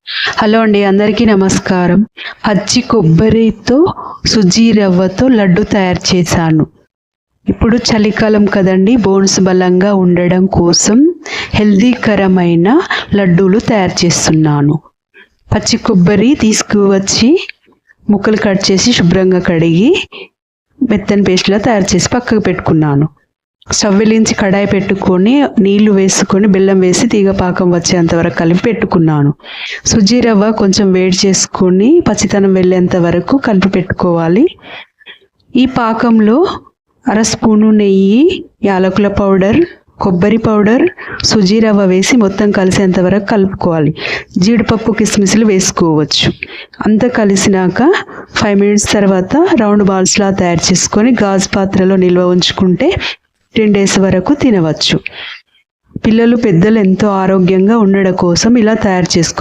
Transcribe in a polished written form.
Hello అండి, అందరికీ నమస్కారం. పచ్చి కొబ్బరితో సుజీ రవ్వతో లడ్డు తయారు చేశాను. ఇప్పుడు చలికాలం కదండి, బోన్స్ బలంగా ఉండడం కోసం హెల్దీకరమైన లడ్డూలు తయారు చేస్తున్నాను. పచ్చి కొబ్బరి తీసుకువచ్చి ముక్కలు కట్ చేసి శుభ్రంగా కడిగి మెత్తని పేస్ట్లా తయారు చేసి పక్కకు పెట్టుకున్నాను. స్టవ్ వెలిగించి కడాయి పెట్టుకొని నీళ్లు వేసుకొని బెల్లం వేసి తీగ పాకం వచ్చేంత వరకు కలిపి పెట్టుకున్నాను. సుజీ రవ్వ కొంచెం వేడి చేసుకొని పచ్చితనం వెళ్ళేంత వరకు కలిపి పెట్టుకోవాలి. ఈ పాకంలో 1/2 స్పూను నెయ్యి, యాలకుల పౌడర్, కొబ్బరి పౌడర్, సుజీ రవ్వ వేసి మొత్తం కలిసేంత వరకు కలుపుకోవాలి. జీడిపప్పు కిస్మిస్లు వేసుకోవచ్చు. అంతా కలిసినాక 5 మినిట్స్ తర్వాత రౌండ్ బాల్స్లా తయారు చేసుకొని గాజు పాత్రలో నిల్వ ఉంచుకుంటే 10 డేస్ వరకు తినవచ్చు. పిల్లలు పెద్దలు ఎంతో ఆరోగ్యంగా ఉండడం కోసం ఇలా తయారు చేసుకొని